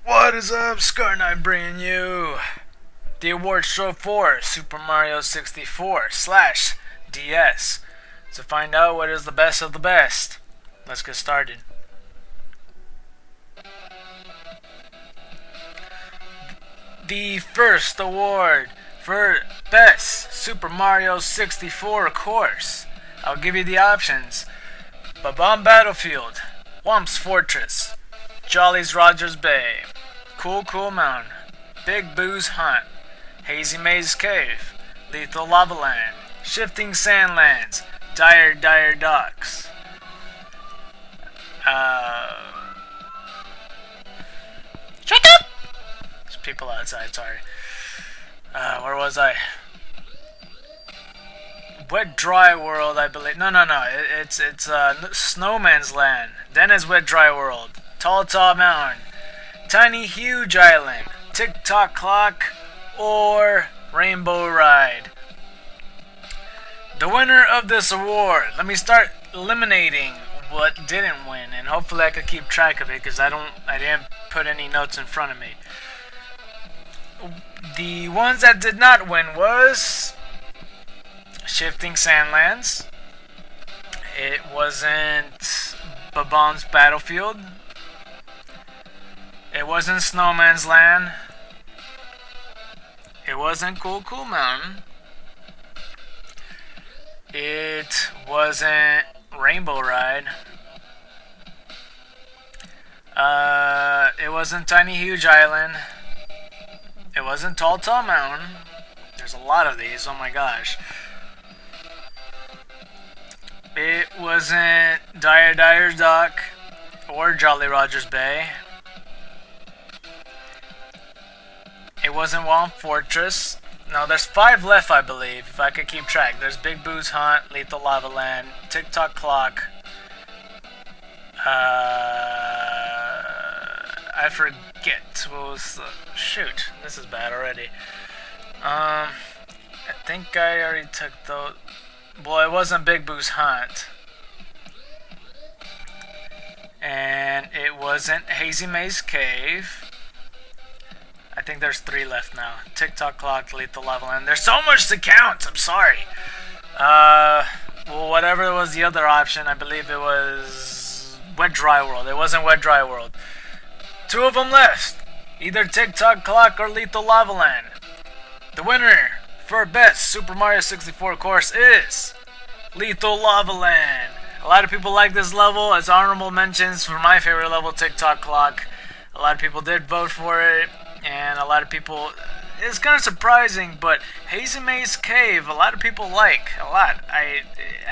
What is up, Scar Knight bringing you the award show for Super Mario 64 / DS to find out what is the best of the best. Let's get started. The first award for Best Super Mario 64 course. I'll give you the options: Bob-omb Battlefield, Whomp's Fortress, Jolly's Rogers Bay, Cool Cool Mountain, Big Boo's Hunt, Hazy Maze Cave, Lethal Lava Land, Shifting Sandlands, Dire Dire Docks. Shut up! There's people outside, sorry. Where was I? Wet Dry World, I believe. No. It's Snowman's Land. Then it's Wet Dry World. Tall Mountain, Tiny Huge Island, Tick Tock Clock, or Rainbow Ride. The winner of this award. Let me start eliminating what didn't win, and hopefully I could keep track of it because I didn't put any notes in front of me. The ones that did not win was Shifting Sandlands. It wasn't Bob-omb's Battlefield. It wasn't Snowman's Land. It wasn't Cool Cool Mountain. It wasn't Rainbow Ride. It wasn't Tiny Huge Island. It wasn't Tall Mountain. There's a lot of these, oh my gosh. It wasn't Dire Dire Dock or Jolly Rogers Bay. It wasn't Whomp's Fortress. No, there's 5 left, I believe, if I could keep track. There's Big Boo's Hunt, Lethal Lava Land, Tick Tock Clock. I forget what was the... Shoot, this is bad already. I think I already took those. Well, it wasn't Big Boo's Hunt. And it wasn't Hazy Maze Cave. I think there's 3 left now. Tick Tock Clock, Lethal Lava Land. There's so much to count. I'm sorry. Well, whatever was the other option, I believe it was Wet Dry World. It wasn't Wet Dry World. 2 of them left. Either Tick Tock Clock or Lethal Lava Land. The winner for Best Super Mario 64 course is Lethal Lava Land. A lot of people like this level. It's honorable mentions for my favorite level, Tick Tock Clock. A lot of people did vote for it. And a lot of people, it's kind of surprising, but Hazy Maze Cave, a lot of people like, a lot. I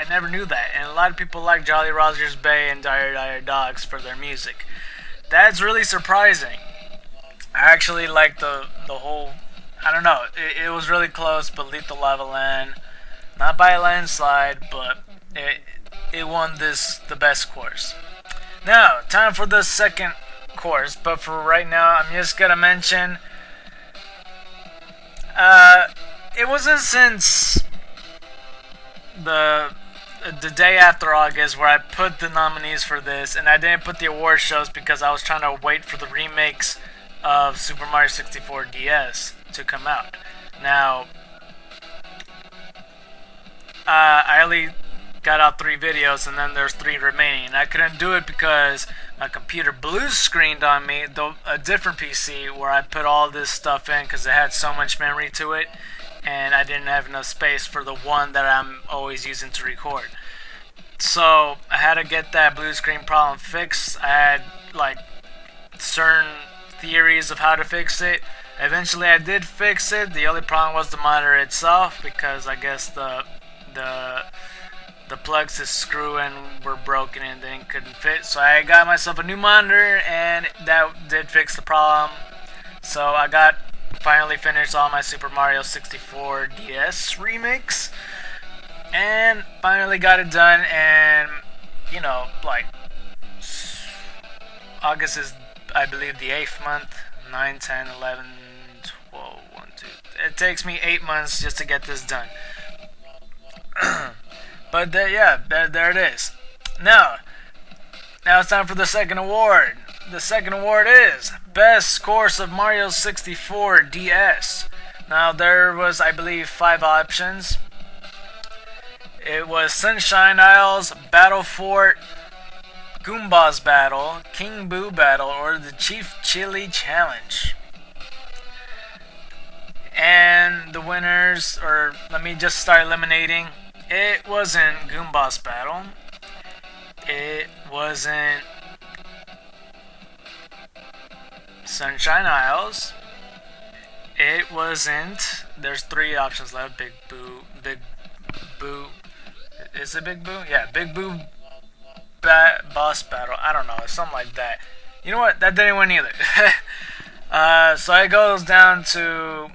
never knew that. And a lot of people like Jolly Rogers Bay and Dire Dire Docks for their music. That's really surprising. I actually like the whole, I don't know, it was really close, but Lethal Lava Land, not by a landslide, but it won the best course. Now, time for the second course, but for right now I'm just gonna mention it wasn't since the day after August where I put the nominees for this, and I didn't put the award shows because I was trying to wait for the remakes of Super Mario 64 DS to come out. Now I only got out 3 videos, and then there's 3 remaining. And I couldn't do it because my computer blue screened on me, a different PC where I put all this stuff in because it had so much memory to it, and I didn't have enough space for the one that I'm always using to record. So I had to get that blue screen problem fixed. I had like certain theories of how to fix it. Eventually I did fix it. The only problem was the monitor itself, because I guess the plugs to screw in were broken and then couldn't fit. So I got myself a new monitor, and that did fix the problem. So I finally finished all my Super Mario 64 DS remakes, and finally got it done. And you know, like, August is, I believe, the 8th month. 9, 10, 11, 12, 1, 2. It takes me 8 months just to get this done. But yeah, there it is. Now it's time for the second award. the second award is Best Course of Mario 64 DS. Now there was, I believe, 5 options. It was Sunshine Isles, Battle Fort, Goombas Battle, King Boo Battle, or the Chief Chili Challenge. And the winners, or let me just start eliminating. It wasn't Goombas Battle. It wasn't Sunshine Isles. It wasn't. There's 3 options left. Big Boo. Is it Big Boo? Yeah, Big Boo Boss Battle. I don't know. Something like that. You know what? That didn't win either. So it goes down to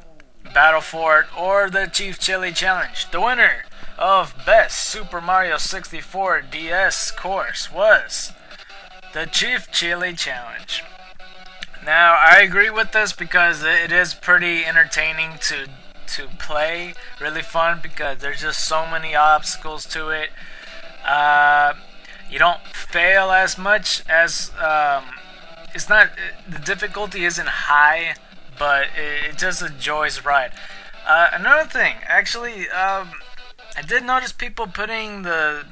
Battle Fort or the Chief Chili Challenge. The winner of Best Super Mario 64 DS Course was the Chief Chili Challenge. Now, I agree with this because it is pretty entertaining to play. Really fun because there's just so many obstacles to it. You don't fail as much as it's not. The difficulty isn't high, but it's just a joyous ride. Another thing, actually, I did notice people putting the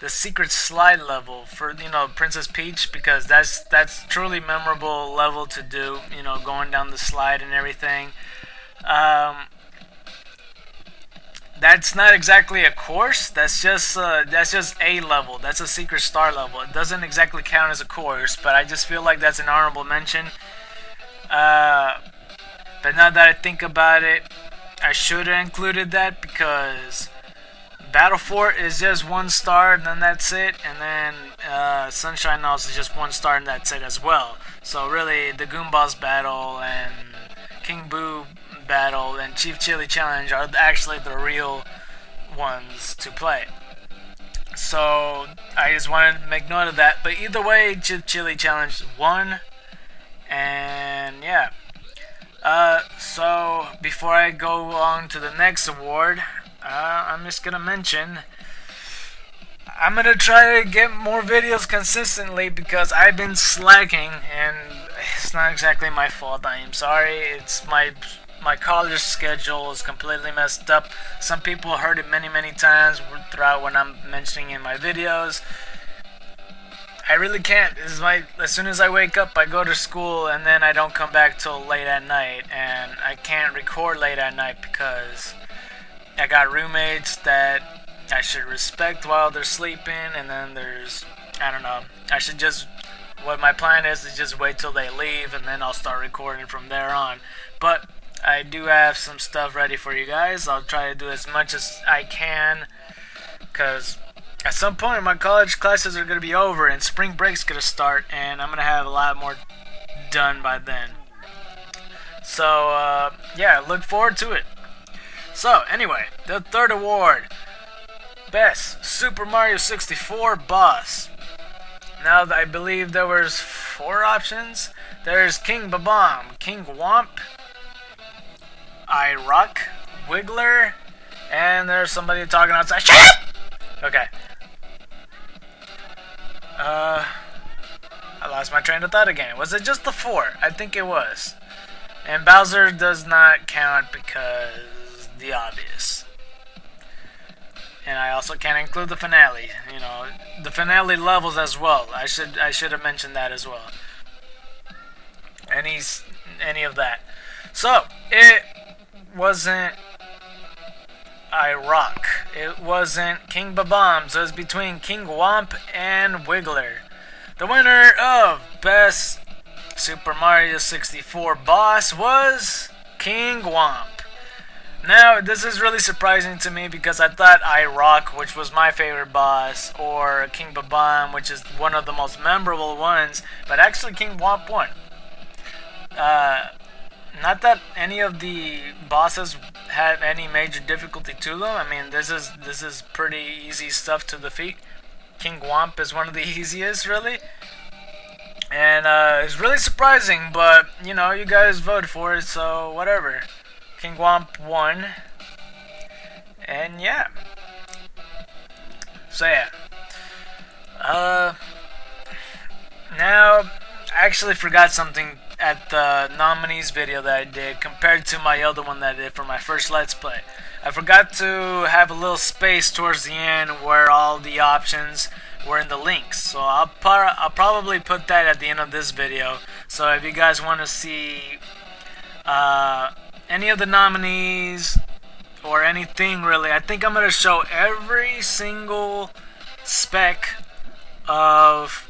secret slide level for, Princess Peach, because that's truly memorable level to do, going down the slide and everything. That's not exactly a course. That's just a level. That's a secret star level. It doesn't exactly count as a course, but I just feel like that's an honorable mention. But now that I think about it, I should have included that because Battle Fort is just 1 star, and then that's it. And then Sunshine Isles is just 1 star, and that's it as well. So really, the Goombas Battle and King Boo Battle and Chief Chili Challenge are actually the real ones to play. So I just wanted to make note of that. But either way, Chief Chili Challenge won. And yeah. So before I go on to the next award, I'm just gonna mention I'm gonna try to get more videos consistently because I've been slacking, and it's not exactly my fault. I am sorry. It's my college schedule is completely messed up. Some people heard it many times throughout when I'm mentioning in my videos. I really can't. As soon as I wake up, I go to school, and then I don't come back till late at night, and I can't record late at night because I got roommates that I should respect while they're sleeping, and then I don't know. What my plan is just wait till they leave, and then I'll start recording from there on. But I do have some stuff ready for you guys. I'll try to do as much as I can, because at some point my college classes are going to be over and spring break's going to start, and I'm going to have a lot more done by then. So yeah, look forward to it. So anyway, the third award, Best Super Mario 64 Boss. Now I believe there was 4 options. There's King Babam, King Womp, I Rock, Wiggler, and there's somebody talking outside. Shut up! Okay. I lost my train of thought again. Was it just the 4? I think it was. And Bowser does not count because the obvious. And I also can't include the finale. The finale levels as well. I should have mentioned that as well. Any of that. So it wasn't I Rock. It wasn't King Babam. So it's between King Womp and Wiggler. The winner of Best Super Mario 64 Boss was King Womp. Now, this is really surprising to me because I thought I Rock, which was my favorite boss, or King Babam, which is one of the most memorable ones, but actually King Womp won. Not that any of the bosses had any major difficulty to them. I mean, this is pretty easy stuff to defeat. King Womp is one of the easiest, really. And it's really surprising, but you guys voted for it, so whatever. King Womp won. And yeah. So yeah. Now actually forgot something at the nominees video that I did compared to my other one that I did for my first Let's Play. I forgot to have a little space towards the end where all the options were in the links. So I'll probably put that at the end of this video. So if you guys want to see any of the nominees or anything really, I think I'm going to show every single spec of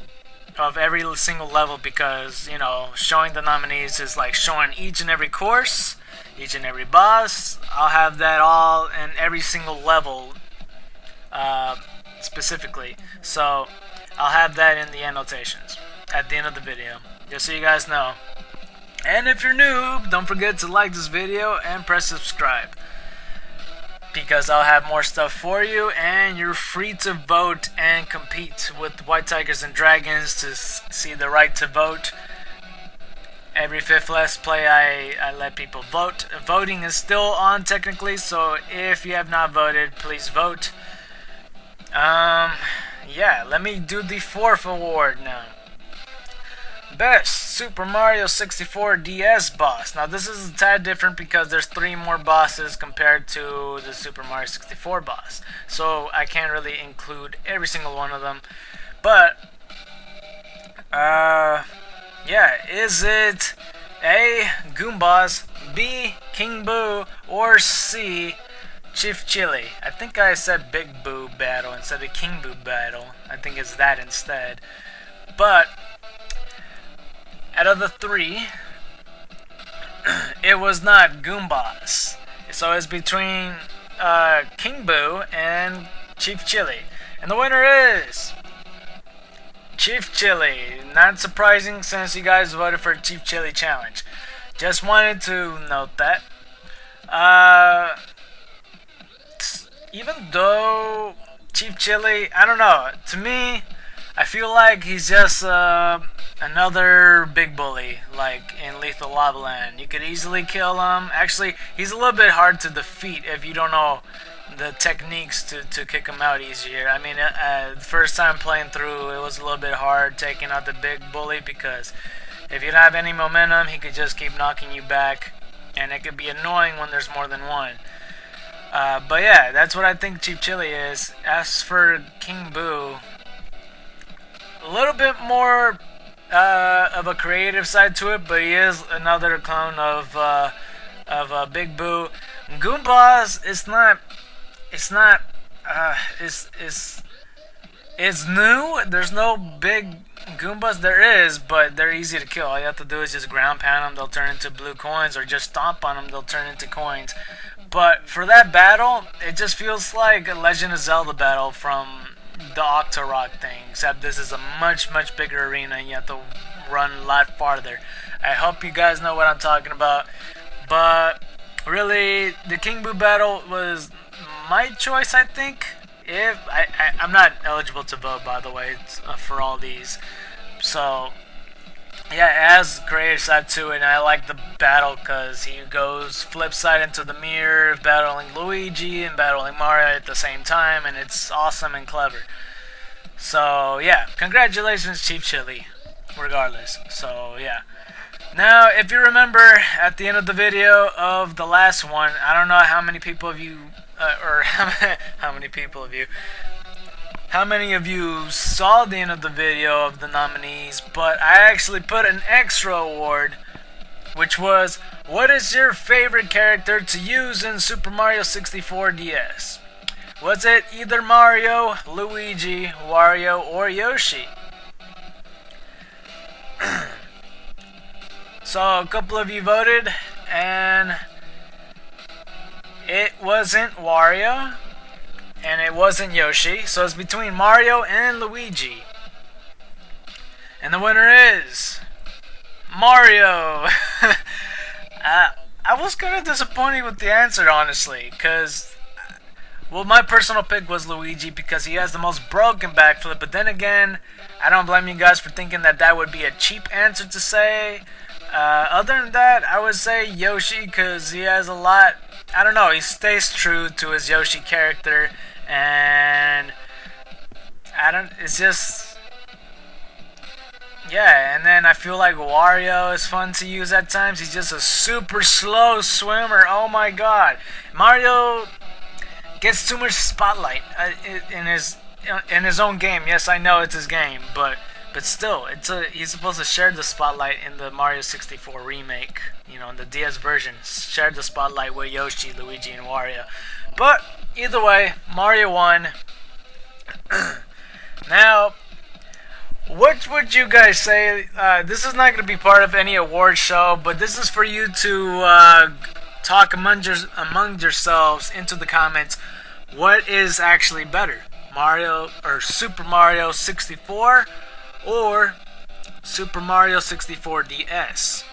every single level, because, you know, showing the nominees is like showing each and every course, each and every boss. I'll have that all in every single level specifically. So I'll have that in the annotations at the end of the video, just so you guys know. And if you're new, don't forget to like this video and press subscribe, because I'll have more stuff for you, and you're free to vote and compete with White Tigers and Dragons to see the right to vote. Every 5th Let's Play I let people vote. Voting is still on technically, so if you have not voted, please vote. Yeah, let me do the 4th award now. Best Super Mario 64 DS boss. Now this is a tad different because there's 3 more bosses compared to the Super Mario 64 boss, so I can't really include every single one of them. But yeah, is it A, Goombas, B, King Boo, or C, Chief Chili? I think I said Big Boo Battle instead of King Boo Battle. I think it's that instead. But out of the 3, it was not Goombas. So it's between King Boo and Chief Chili. And the winner is Chief Chili. Not surprising since you guys voted for Chief Chili Challenge. Just wanted to note that. Even though Chief Chili, I don't know, to me, I feel like he's just another big bully, like in Lethal Lava Land. You could easily kill him. Actually, he's a little bit hard to defeat if you don't know the techniques to kick him out easier. I mean, the first time playing through, it was a little bit hard taking out the big bully, because if you don't have any momentum, he could just keep knocking you back, and it could be annoying when there's more than one. But yeah, that's what I think Chief Chili is. As for King Boo, a little bit more of a creative side to it, but he is another clone of Big Boo. Goombas, it's new. There's no big Goombas. There is, but they're easy to kill. All you have to do is just ground pound them. They'll turn into blue coins, or just stomp on them. They'll turn into coins. But for that battle, it just feels like a Legend of Zelda battle from the Octorok thing, except this is a much bigger arena and you have to run a lot farther. I hope you guys know what I'm talking about. But really, the King Boo battle was my choice, I think. If I'm not eligible to vote, by the way, for all these. So yeah, it has creative side to it, and I like the battle because he goes flip side into the mirror, battling Luigi and battling Mario at the same time, and it's awesome and clever. So yeah, congratulations Chief Chili, regardless. So yeah. Now, if you remember at the end of the video of the last one, I don't know how many people of you, how many of you saw the end of the video of the nominees, but I actually put an extra award, which was, what is your favorite character to use in Super Mario 64 DS? Was it either Mario, Luigi, Wario, or Yoshi? So a couple of you voted, and it wasn't Wario, and it wasn't Yoshi, so it's between Mario and Luigi. And the winner is Mario. I was kind of disappointed with the answer, honestly, because, well, my personal pick was Luigi because he has the most broken backflip, but then again, I don't blame you guys for thinking that that would be a cheap answer to say. Other than that, I would say Yoshi because he has a lot, I don't know, he stays true to his Yoshi character, and it's just, yeah, and then I feel like Wario is fun to use at times. He's just a super slow swimmer. Oh my god. Mario gets too much spotlight in his own game. Yes, I know it's his game, but still, he's supposed to share the spotlight in the Mario 64 remake. You know, in the DS version, share the spotlight with Yoshi, Luigi, and Wario. But either way, Mario won. Now, what would you guys say? This is not going to be part of any award show, but this is for you to talk among yourselves into the comments. What is actually better, Mario or Super Mario 64 or Super Mario 64 DS?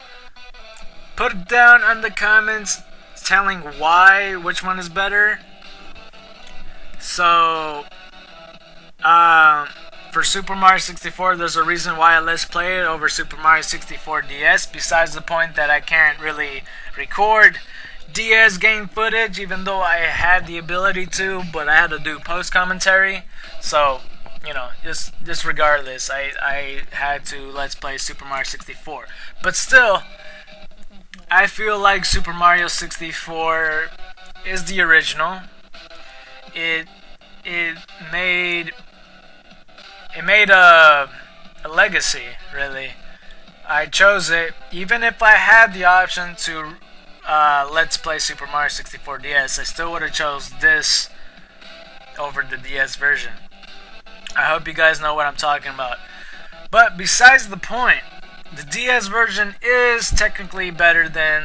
Put it down in the comments telling why, which one is better. So, for Super Mario 64, there's a reason why I let's play it over Super Mario 64 DS, besides the point that I can't really record DS game footage, even though I had the ability to, but I had to do post commentary. So, you know, just regardless, I had to let's play Super Mario 64. But still, I feel like Super Mario 64 is the original. It made a legacy, really. I chose it, even if I had the option to let's play Super Mario 64 DS, I still would have chose this over the DS version. I hope you guys know what I'm talking about. But besides the point, the DS version is technically better than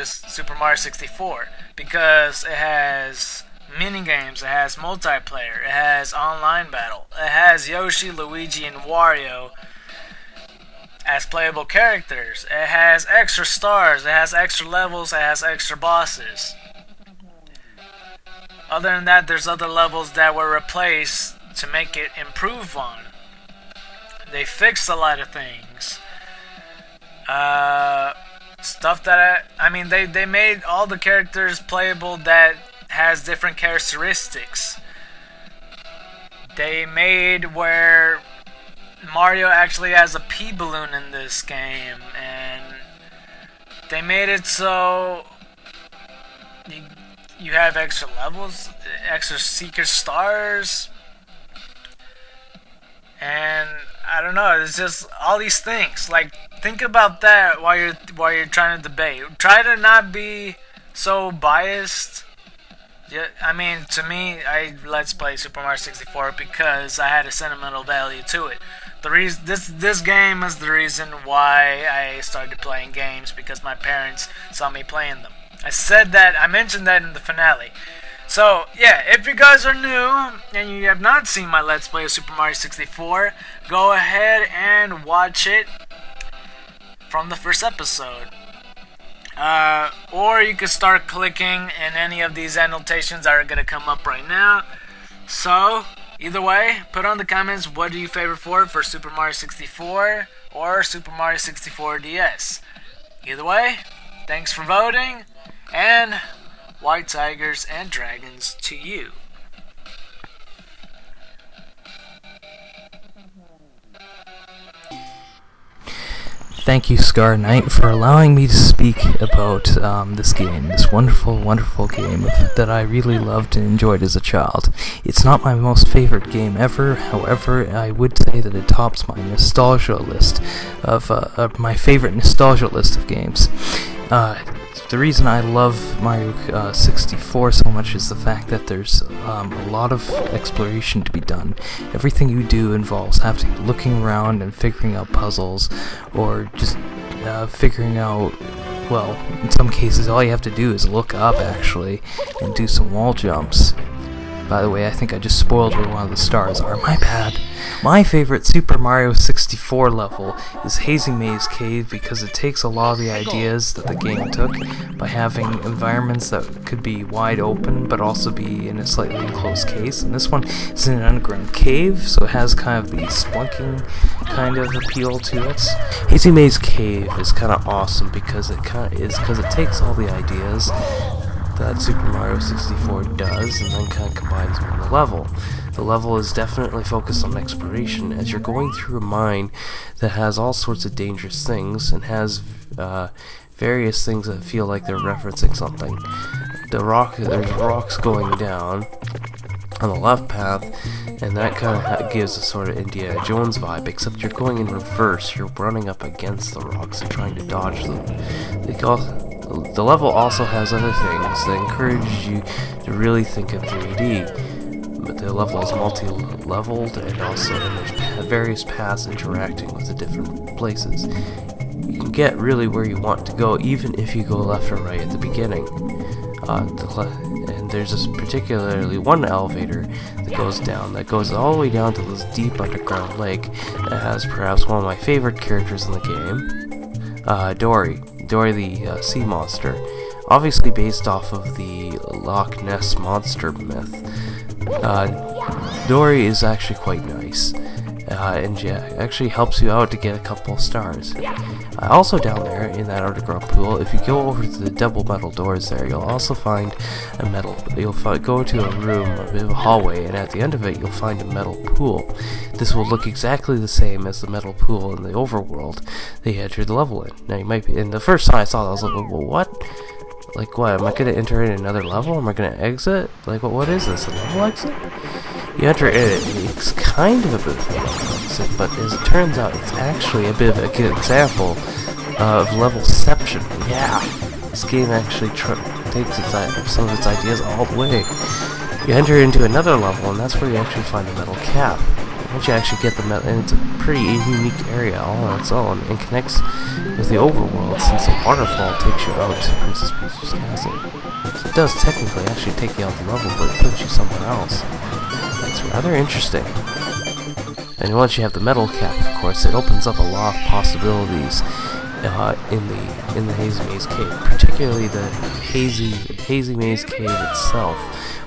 Super Mario 64 because it has mini games, it has multiplayer, it has online battle, it has Yoshi, Luigi, and Wario as playable characters. It has extra stars, it has extra levels, it has extra bosses. Other than that, there's other levels that were replaced to make it improve on. They fixed a lot of things. Stuff that they made all the characters playable that has different characteristics. They made where Mario actually has a pea balloon in this game, and they made it so you have extra levels, extra seeker stars, and I don't know, it's just all these things. Like, think about that while you're trying to debate. Try to not be so biased. Yeah, I mean, to me, I let's play Super Mario 64 because I had a sentimental value to it. The reason this game is the reason why I started playing games, because my parents saw me playing them. I mentioned that in the finale. So, yeah, if you guys are new and you have not seen my Let's Play of Super Mario 64, go ahead and watch it from the first episode. Or you can start clicking in any of these annotations that are going to come up right now. So, either way, put on the comments what do you favor for Super Mario 64 or Super Mario 64 DS. Either way, thanks for voting, and white tigers and dragons to you. Thank you, Scar Knight, for allowing me to speak about this game, this wonderful, wonderful game that I really loved and enjoyed as a child. It's not my most favorite game ever, however, I would say that it tops my nostalgia list of my favorite nostalgia list of games. The reason I love Mario 64 so much is the fact that there's a lot of exploration to be done. Everything you do involves looking around and figuring out puzzles, or just figuring out, well, in some cases all you have to do is look up, actually, and do some wall jumps. By the way, I think I just spoiled where one of the stars are. My bad. My favorite Super Mario 64 level is Hazy Maze Cave because it takes a lot of the ideas that the game took by having environments that could be wide open but also be in a slightly enclosed case. And this one is in an underground cave, so it has kind of the spelunking kind of appeal to it. Hazy Maze Cave is kind of awesome because it takes all the ideas that Super Mario 64 does, and then kind of combines them in the level. The level is definitely focused on exploration, as you're going through a mine that has all sorts of dangerous things, and has various things that feel like they're referencing something. There's rocks going down on the left path, and that kind of gives a sort of Indiana Jones vibe, except you're going in reverse. You're running up against the rocks and trying to dodge them. The level also has other things that encourage you to really think in 3D. But the level is multi-leveled, and there's various paths interacting with the different places. You can get really where you want to go, even if you go left or right at the beginning. And there's this particularly one elevator that goes all the way down to this deep underground lake that has perhaps one of my favorite characters in the game, Dory the sea monster, obviously based off of the Loch Ness monster myth. Dory is actually quite nice, and actually helps you out to get a couple of stars. Also down there in that underground pool, if you go over to the double metal doors there, you'll also find go to a room, a bit of a hallway, and at the end of it you'll find a metal pool. This will look exactly the same as the metal pool in the overworld that you entered the level in. Now you might be, and the first time I saw that I was like, well, what? Like what, am I going to enter in another level? Am I going to exit? Like what is this, a level exit? You enter in it, it's kind of a bit of a level exit, but as it turns out, it's actually a bit of a good example of levelception. Yeah, this game actually takes some of its ideas all the way. You enter into another level, and that's where you actually find the metal cap. Once you actually get the metal, and it's a pretty unique area all on its own, and connects with the overworld, since the waterfall takes you out to Princess Peach's castle. So it does technically actually take you out the level, but it puts you somewhere else. It's rather interesting. And once you have the metal cap, of course, it opens up a lot of possibilities in the Hazy Maze Cave, particularly the Hazy Maze Cave itself,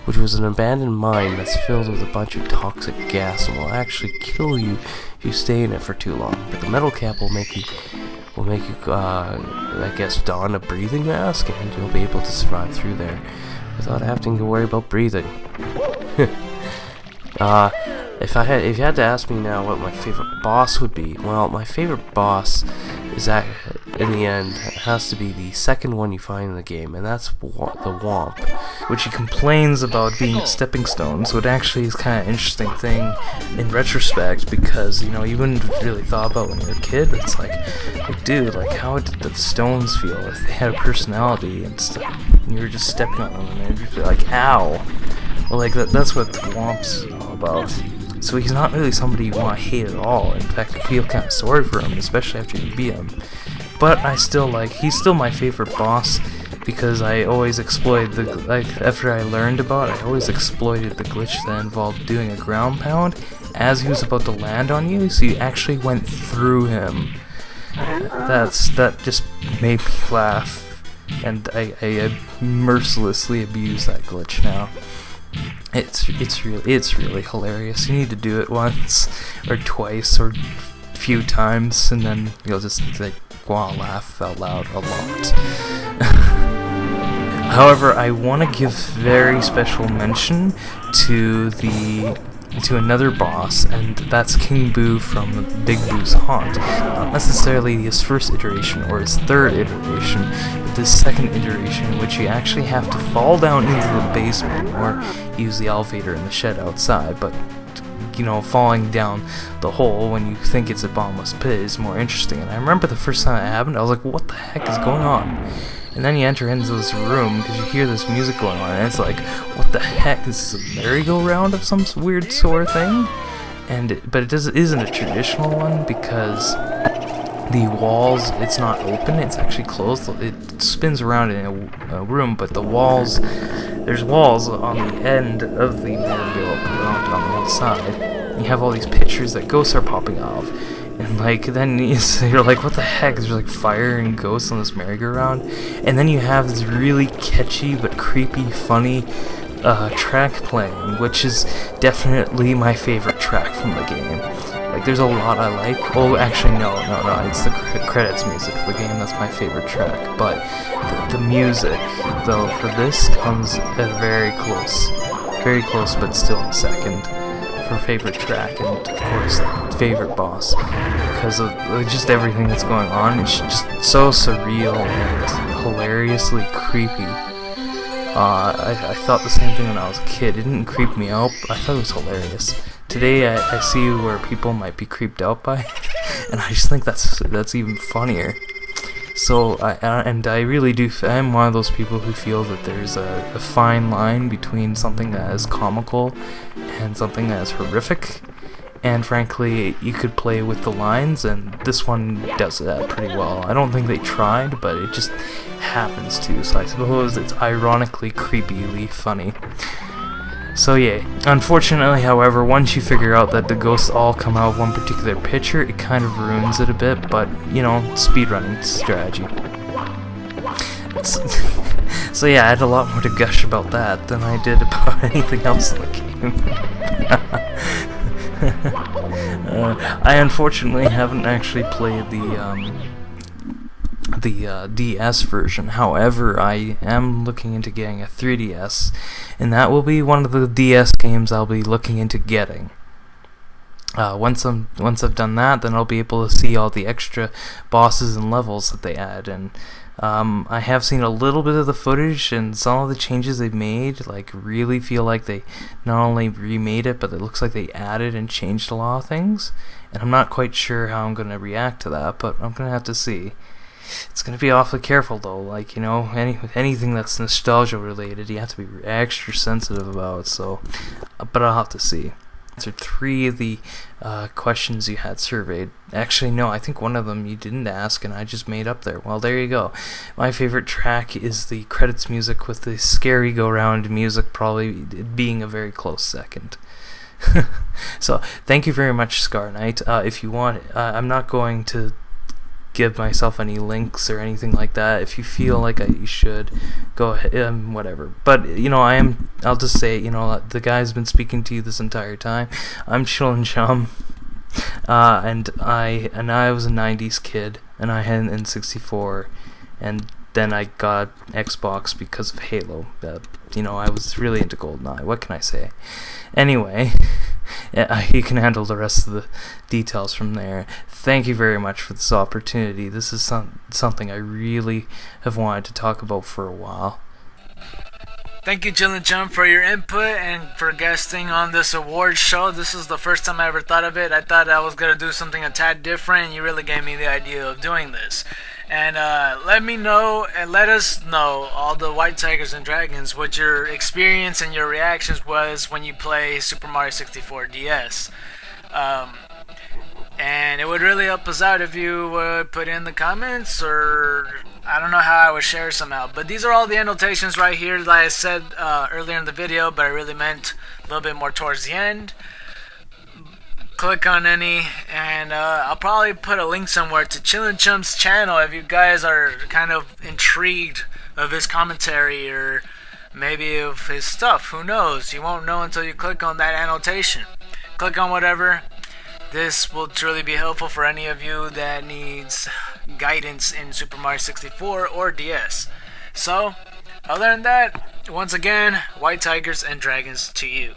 which was an abandoned mine that's filled with a bunch of toxic gas and will actually kill you if you stay in it for too long. But the metal cap will make you, I guess, don a breathing mask, and you'll be able to survive through there without having to worry about breathing. If you had to ask me now what my favorite boss would be, well, my favorite boss is in the end, it has to be the second one you find in the game, and that's the Womp, which he complains about being a stepping stone, so it actually is kind of an interesting thing in retrospect, because, you know, you wouldn't really thought about when you were a kid, but it's like dude, like, how did the stones feel if they had a personality and stuff, and you were just stepping on them, and you'd be like, ow. Well, like, that's what the Womp's all about. So he's not really somebody you want to hate at all. In fact, I feel kind of sorry for him, especially after you beat him. But he's still my favorite boss, because I always exploited after I learned about it, I always exploited the glitch that involved doing a ground pound as he was about to land on you, so you actually went through him. That just made me laugh, and I mercilessly abuse that glitch now. It's really hilarious. You need to do it once or twice or a few times, and then you'll just like laugh out loud a lot. However, I want to give very special mention to another boss, and that's King Boo from Big Boo's Haunt. Not necessarily his first iteration or his third iteration, but this second iteration in which you actually have to fall down into the basement or use the elevator in the shed outside, but you know, falling down the hole when you think it's a bottomless pit is more interesting. And I remember the first time it happened, I was like, what the heck is going on? And then you enter into this room because you hear this music going on, and it's like, what the heck? Is this a merry-go-round of some weird sort of thing? But it isn't a traditional one, because the walls, it's not open, it's actually closed. It spins around in a room, but there's walls on the end of the merry-go-round on the outside. You have all these pictures that ghosts are popping off. And like, then you're like, what the heck? There's like fire and ghosts on this merry-go-round. And then you have this really catchy but creepy, funny track playing, which is definitely my favorite track from the game. Like, there's a lot I like. Oh, actually, no, it's the credits music of the game. That's my favorite track. But the music, though, for this comes at very close, but still in second for favorite track, and of course favorite boss, because of just everything that's going on. It's just so surreal and hilariously creepy. I thought the same thing when I was a kid. It didn't creep me out. I thought it was hilarious. Today I see where people might be creeped out by, and I just think that's even funnier. So I really do. I'm one of those people who feel that there's a fine line between something that is comical and something that is horrific. And frankly, you could play with the lines, and this one does that pretty well. I don't think they tried, but it just happens to. So I suppose it's ironically, creepily funny. So yeah, unfortunately, however, once you figure out that the ghosts all come out of one particular picture, it kind of ruins it a bit, but, you know, speedrunning strategy. So yeah, I had a lot more to gush about that than I did about anything else in the game. I unfortunately haven't actually played the DS version. However, I am looking into getting a 3DS, and that will be one of the DS games I'll be looking into getting. Once I've done that, then I'll be able to see all the extra bosses and levels that they add. And I have seen a little bit of the footage, and some of the changes they've made like really feel like they not only remade it, but it looks like they added and changed a lot of things. And I'm not quite sure how I'm going to react to that, but I'm going to have to see. It's going to be awfully careful, though. Like, you know, anything that's nostalgia related, you have to be extra sensitive about. So, but I'll have to see. Answered 3 of the questions you had surveyed. Actually, no, I think one of them you didn't ask, and I just made up there. Well, there you go. My favorite track is the credits music, with the scary go-round music probably being a very close second. So, thank you very much, Scar Knight. If you want, I'm not going to give myself any links or anything like that. If you feel like you should, go ahead, whatever. But, you know, I'll just say, you know, the guy's been speaking to you this entire time. I'm Chillin' Chum, and I was a 90s kid, and I had an N64, and then I got Xbox because of Halo. You know, I was really into GoldenEye. What can I say? Anyway, you can handle the rest of the details from there. Thank you very much for this opportunity. This is something I really have wanted to talk about for a while. Thank you, Chillin' Chum, for your input and for guesting on this award show. This is the first time I ever thought of it. I thought I was going to do something a tad different, and you really gave me the idea of doing this. And let me know, and let us know, all the White Tigers and Dragons, what your experience and your reactions was when you play Super Mario 64 DS. And it would really help us out if you would put in the comments, or I don't know how I would share somehow. But these are all the annotations right here, like I said earlier in the video, but I really meant a little bit more towards the end. Click on any, and I'll probably put a link somewhere to Chillin' Chum's channel if you guys are kind of intrigued of his commentary, or maybe of his stuff. Who knows? You won't know until you click on that annotation. Click on whatever. This will truly be helpful for any of you that needs guidance in Super Mario 64 or DS. So, other than that, once again, White Tigers and Dragons to you.